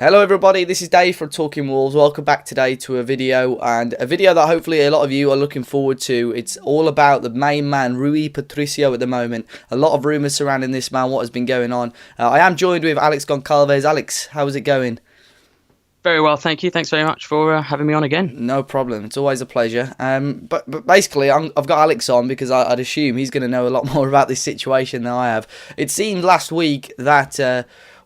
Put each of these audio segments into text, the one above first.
Hello everybody, this is Dave from Talking Wolves. Welcome back today to a video, and a video that hopefully a lot of you are looking forward to. It's all about the main man, Rui Patricio, at the moment. A lot of rumours surrounding this man, what has been going on. I am joined with Alex Goncalves. Alex, how is it going? Very well, thank you. Thanks very much for having me on again. No problem. It's always a pleasure. But basically, I've got Alex on because I'd assume he's going to know a lot more about this situation than I have. It seemed last week that...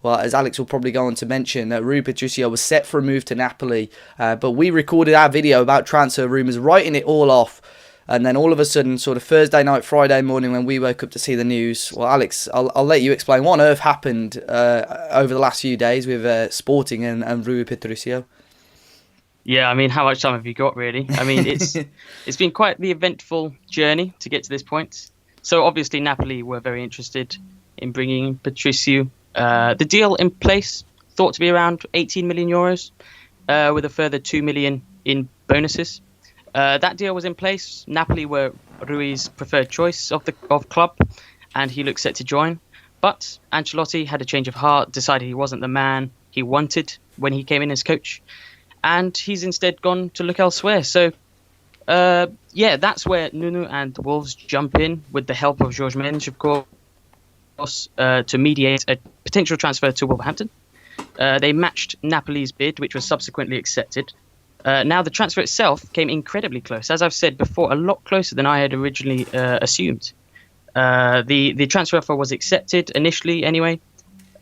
well, as Alex will probably go on to mention, Rui Patricio was set for a move to Napoli, but we recorded our video about transfer rumours, writing it all off, and then all of a sudden, sort of Thursday night, Friday morning, when we woke up to see the news, well, Alex, I'll let you explain what on earth happened over the last few days with Sporting and Rui Patricio. Yeah, I mean, how much time have you got, really? I mean, it's been quite the eventful journey to get to this point. So obviously, Napoli were very interested in bringing Patricio. The deal in place, thought to be around 18 million euros, with a further 2 million in bonuses. That deal was in place. Napoli were Rui's preferred choice of club, and he looked set to join. But Ancelotti had a change of heart, decided he wasn't the man he wanted when he came in as coach, and he's instead gone to look elsewhere. So, yeah, that's where Nuno and the Wolves jump in with the help of Jorge Mendes, of course. To mediate a potential transfer to Wolverhampton. They matched Napoli's bid, which was subsequently accepted. Now, the transfer itself came incredibly close. As I've said before, a lot closer than I had originally assumed. The transfer offer was accepted initially anyway.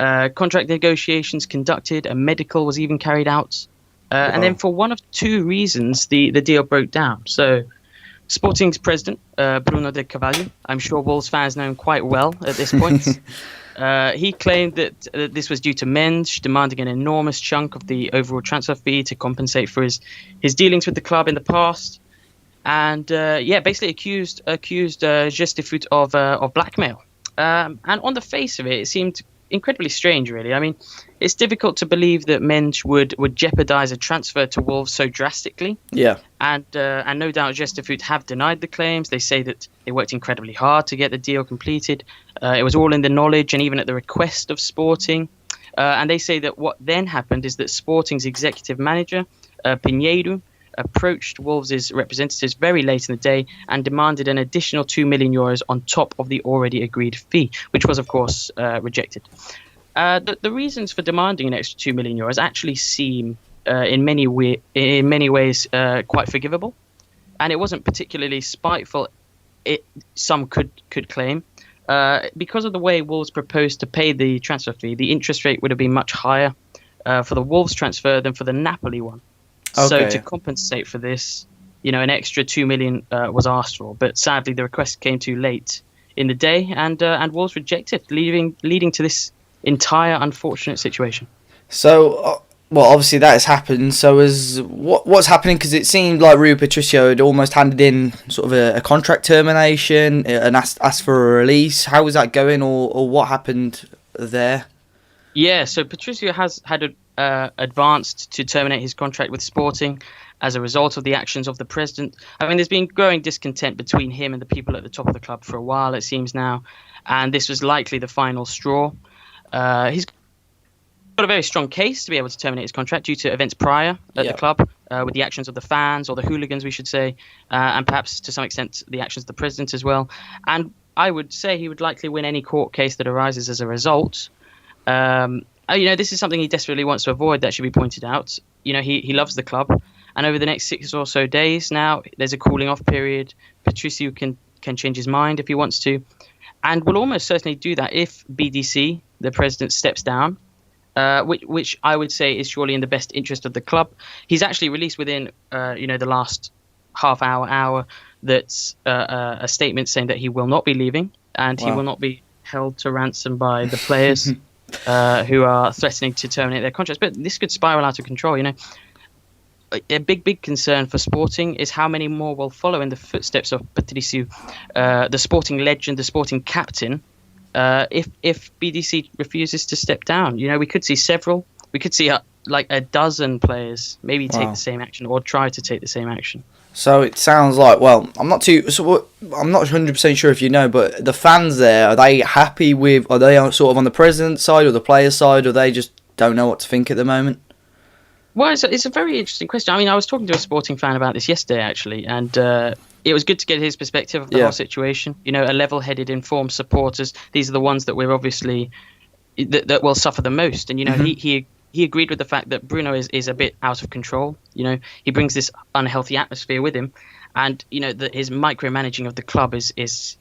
Contract negotiations conducted. A medical was even carried out. And then for one of two reasons, the deal broke down. So Sporting's president, Bruno de Carvalho, I'm sure Wolves fans know him quite well at this point. He claimed that this was due to Mendes demanding an enormous chunk of the overall transfer fee to compensate for his dealings with the club in the past. And basically accused Just Foot of blackmail. And on the face of it, it seemed incredibly strange, really. I mean, it's difficult to believe that Mendes would jeopardise a transfer to Wolves so drastically. Yeah. And no doubt Foot have denied the claims. They say that they worked incredibly hard to get the deal completed. It was all in the knowledge and even at the request of Sporting. And they say that what then happened is that Sporting's executive manager, Pinheiro, approached Wolves' representatives very late in the day and demanded an additional 2 million euros on top of the already agreed fee, which was, of course, rejected. The reasons for demanding an extra 2 million euros actually seem, in many ways, quite forgivable, and it wasn't particularly spiteful. Some could claim, because of the way Wolves proposed to pay the transfer fee, the interest rate would have been much higher for the Wolves transfer than for the Napoli one. Okay. So to compensate for this, an extra 2 million was asked for, but sadly the request came too late in the day, and Wolves rejected, leading to this entire unfortunate situation. So, well, obviously that has happened. So, what's happening? Because it seemed like Rui Patricio had almost handed in sort of a contract termination and asked for a release. How was that going, or what happened there? Yeah, so Patricio has had advanced to terminate his contract with Sporting as a result of the actions of the president. I mean, there's been growing discontent between him and the people at the top of the club for a while, it seems now, and this was likely the final straw. He's got a very strong case to be able to terminate his contract due to events prior at the club, with the actions of the fans, or the hooligans, we should say, and perhaps to some extent the actions of the president as well. And I would say he would likely win any court case that arises as a result. This is something he desperately wants to avoid, that should be pointed out. He loves the club, and over the next 6 or so days now, there's a cooling off period. Patricio can change his mind if he wants to, and will almost certainly do that if BDC, the president, steps down, which I would say is surely in the best interest of the club. He's actually released within the last half hour that's a statement saying that he will not be leaving, and he will not be held to ransom by the players who are threatening to terminate their contracts. But this could spiral out of control. A big concern for Sporting is how many more will follow in the footsteps of Patricio, the Sporting legend, the Sporting captain, if BDC refuses to step down. We could see several. We could see a dozen players maybe take the same action or try to take the same action. So it sounds like, well, I'm not 100% sure if you know, but the fans there, are they happy with, are they sort of on the president's side or the player's side, or are they just don't know what to think at the moment? Well, it's a very interesting question. I mean, I was talking to a Sporting fan about this yesterday, actually, and it was good to get his perspective of the whole situation. You know, a level-headed, informed supporters, these are the ones that we're obviously that will suffer the most. And, you know, he agreed with the fact that Bruno is a bit out of control. You know, he brings this unhealthy atmosphere with him. And, you know, his micromanaging of the club is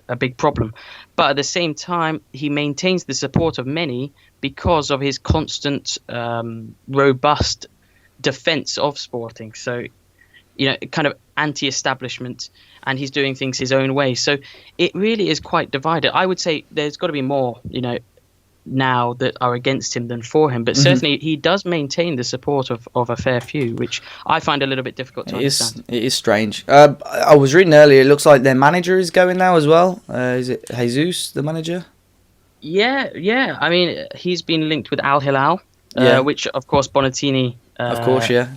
a big problem. But at the same time, he maintains the support of many because of his constant, robust defence of Sporting. So, you know, kind of anti-establishment, and he's doing things his own way. So it really is quite divided. I would say there's got to be more, you know, now that are against him than for him, but certainly he does maintain the support of a fair few, which I find a little bit difficult to understand. It is strange. I was reading earlier, it looks like their manager is going now as well. Is it Jesus, the manager? Yeah. I mean, he's been linked with Al Hilal, which of course Bonatini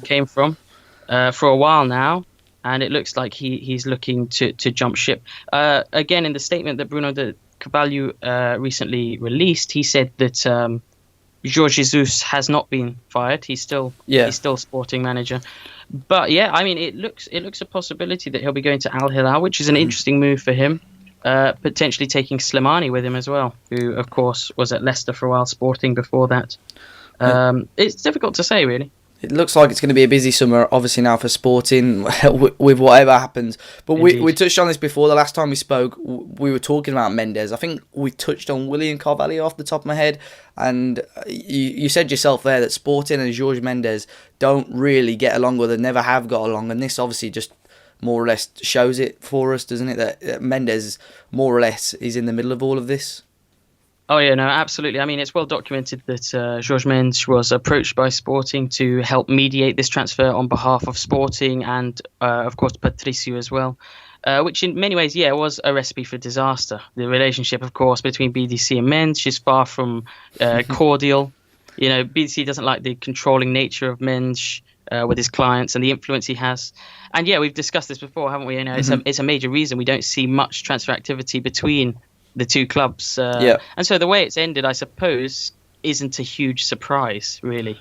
came from for a while now, and it looks like he's looking to jump ship. Again, in the statement that Bruno de Carvalho recently released, he said that Jorge Jesus has not been fired. He's still Sporting manager. But yeah, I mean, it looks a possibility that he'll be going to Al Hilal, which is an interesting move for him. Potentially taking Slimani with him as well, who of course was at Leicester for a while, Sporting before that. It's difficult to say, really. It looks like it's going to be a busy summer, obviously now for Sporting, with whatever happens. But we touched on this before. The last time we spoke, we were talking about Mendes. I think we touched on William Carvalho off the top of my head. And you said yourself there that Sporting and Jorge Mendes don't really get along, or they never have got along. And this obviously just more or less shows it for us, doesn't it? That Mendes, more or less, is in the middle of all of this. Oh, yeah, no, absolutely. I mean, it's well documented that Jorge Mendes was approached by Sporting to help mediate this transfer on behalf of Sporting and, of course, Patricio as well, which in many ways, was a recipe for disaster. The relationship, of course, between BDC and Mendes is far from cordial. You know, BDC doesn't like the controlling nature of Mendes with his clients and the influence he has. And, we've discussed this before, haven't we? You know, it's a major reason we don't see much transfer activity between the two clubs. And so the way it's ended, I suppose, isn't a huge surprise, really.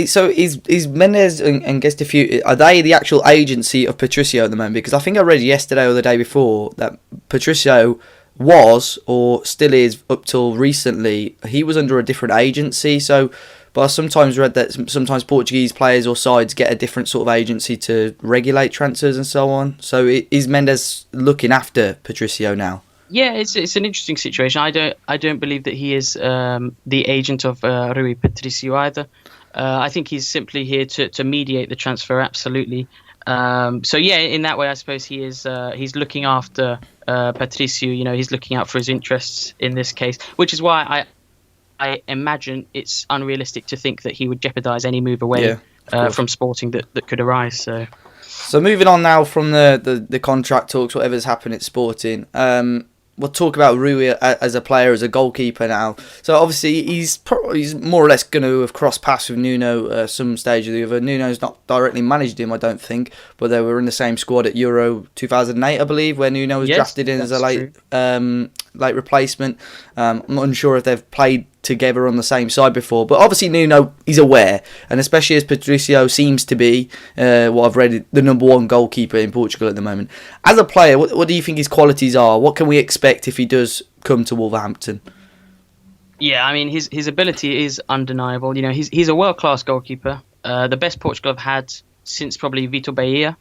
So is Mendes and Gestafew, are they the actual agency of Patricio at the moment? Because I think I read yesterday or the day before that Patricio was, or still is up till recently, he was under a different agency. So, but I sometimes read that sometimes Portuguese players or sides get a different sort of agency to regulate transfers and so on. So is Mendes looking after Patricio now? Yeah, it's an interesting situation. I don't believe that he is the agent of Rui Patricio either. I think he's simply here to mediate the transfer. Absolutely. So in that way, I suppose he is. He's looking after Patricio. You know, he's looking out for his interests in this case, which is why I imagine it's unrealistic to think that he would jeopardise any move away from Sporting that could arise. So moving on now from the contract talks, whatever's happened at Sporting. We'll talk about Rui as a player, as a goalkeeper now. So obviously he's more or less going to have crossed paths with Nuno some stage or the other. Nuno's not directly managed him, I don't think, but they were in the same squad at Euro 2008, I believe, where Nuno was drafted in as a late replacement. I'm not unsure if they've played together on the same side before, but obviously Nuno is aware, and especially as Patricio seems to be what I've read, the number one goalkeeper in Portugal at the moment. As a player, what do you think his qualities are? What can we expect if he does come to Wolverhampton? Yeah, I mean his ability is undeniable. You know, he's a world-class goalkeeper, the best Portugal have had since probably Vitor Bahia.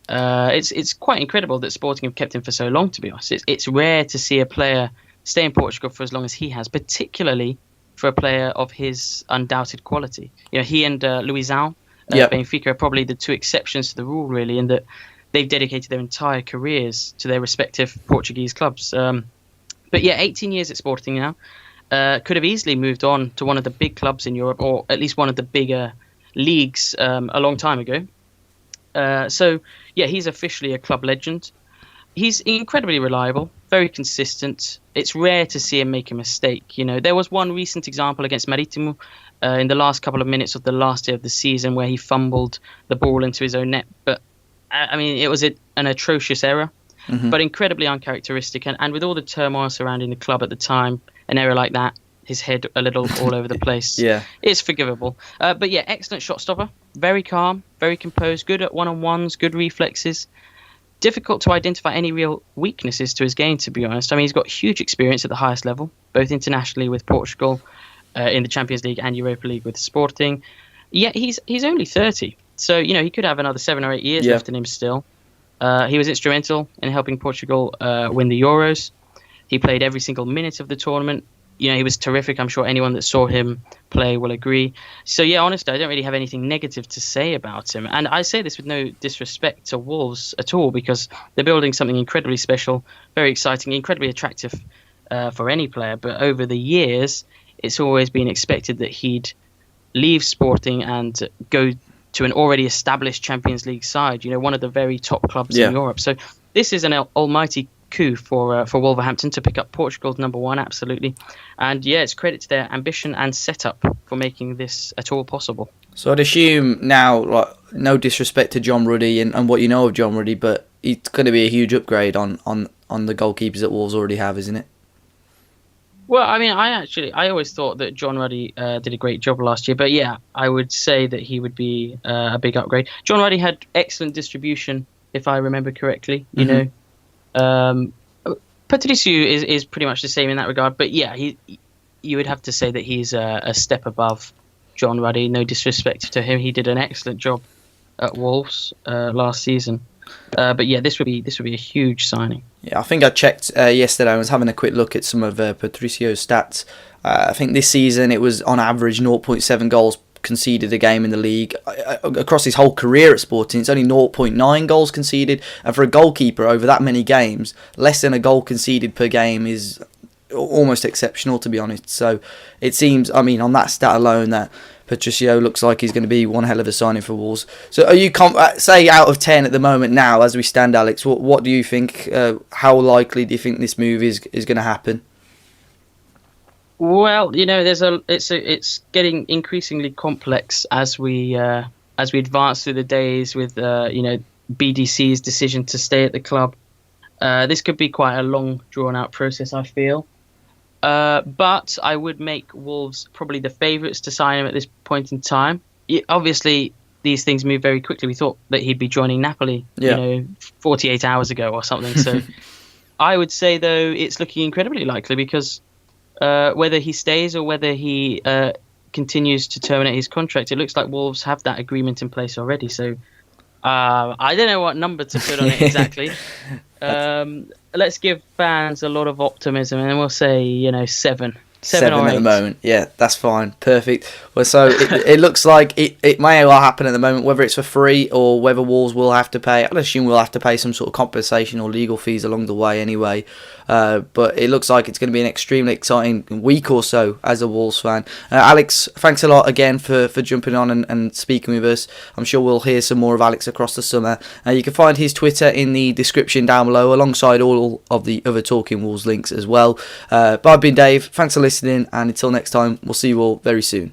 It's quite incredible that Sporting have kept him for so long, to be honest. It's rare to see a player stay in Portugal for as long as he has, particularly for a player of his undoubted quality. You know, he and Luizão, Benfica, are probably the two exceptions to the rule, really, in that they've dedicated their entire careers to their respective Portuguese clubs. But 18 years at Sporting now. Could have easily moved on to one of the big clubs in Europe, or at least one of the bigger leagues a long time ago. He's officially a club legend. He's incredibly reliable, very consistent. It's rare to see him make a mistake. You know, there was one recent example against Marítimo in the last couple of minutes of the last day of the season where he fumbled the ball into his own net. But, I mean, it was an atrocious error, but incredibly uncharacteristic. And with all the turmoil surrounding the club at the time, an error like that his head a little all over the place. Yeah. It's forgivable. But yeah, excellent shot stopper. Very calm, very composed, good at one-on-ones, good reflexes. Difficult to identify any real weaknesses to his game, to be honest. I mean, he's got huge experience at the highest level, both internationally with Portugal, in the Champions League and Europa League with Sporting. Yeah, he's only 30, so he could have another 7 or 8 years left in him still. He was instrumental in helping Portugal win the Euros. He played every single minute of the tournament. He was terrific. I'm sure anyone that saw him play will agree. So, yeah, honestly, I don't really have anything negative to say about him. And I say this with no disrespect to Wolves at all, because they're building something incredibly special, very exciting, incredibly attractive for any player. But over the years, it's always been expected that he'd leave Sporting and go to an already established Champions League side, one of the very top clubs in Europe. So this is an almighty coup for Wolverhampton to pick up Portugal's number one, absolutely. And yeah, it's credit to their ambition and setup for making this at all possible. So I'd assume now, like, no disrespect to John Ruddy and what you know of John Ruddy, but it's going to be a huge upgrade on the goalkeepers that Wolves already have, isn't it? Well, I mean, I always thought that John Ruddy did a great job last year, but yeah, I would say that he would be a big upgrade. John Ruddy had excellent distribution, if I remember correctly. Patricio is pretty much the same in that regard, but yeah, you would have to say that he's a step above John Ruddy. No disrespect to him, he did an excellent job at Wolves last season. But yeah, this would be a huge signing. Yeah, I think I checked yesterday. I was having a quick look at some of Patricio's stats. I think this season it was on average 0.7 goals conceded a game in the league. Across his whole career at Sporting, it's only 0.9 goals conceded. And for a goalkeeper over that many games, less than a goal conceded per game is almost exceptional, to be honest. So it seems, I mean, on that stat alone, that Patricio looks like he's going to be one hell of a signing for Wolves. So are you, say out of 10 at the moment now, as we stand, Alex, what do you think, how likely do you think this move is going to happen? Well, it's getting increasingly complex as we advance through the days with BDC's decision to stay at the club. This could be quite a long, drawn-out process, I feel. But I would make Wolves probably the favourites to sign him at this point in time. Obviously, these things move very quickly. We thought that he'd be joining Napoli, 48 hours ago or something. So I would say, though, it's looking incredibly likely because whether he stays or whether he continues to terminate his contract, it looks like Wolves have that agreement in place already. So I don't know what number to put on it exactly. Let's give fans a lot of optimism, and we'll say 7 or 8 at the moment. Yeah, that's fine. Perfect. Well, so it looks like it may well happen at the moment, whether it's for free or whether Wolves will have to pay. I'd assume we'll have to pay some sort of compensation or legal fees along the way anyway. But it looks like it's going to be an extremely exciting week or so as a Wolves fan. Alex, thanks a lot again for jumping on and speaking with us. I'm sure we'll hear some more of Alex across the summer. You can find his Twitter in the description down below, alongside all of the other Talking Wolves links as well. But I've been Dave. Thanks for listening, and until next time, we'll see you all very soon.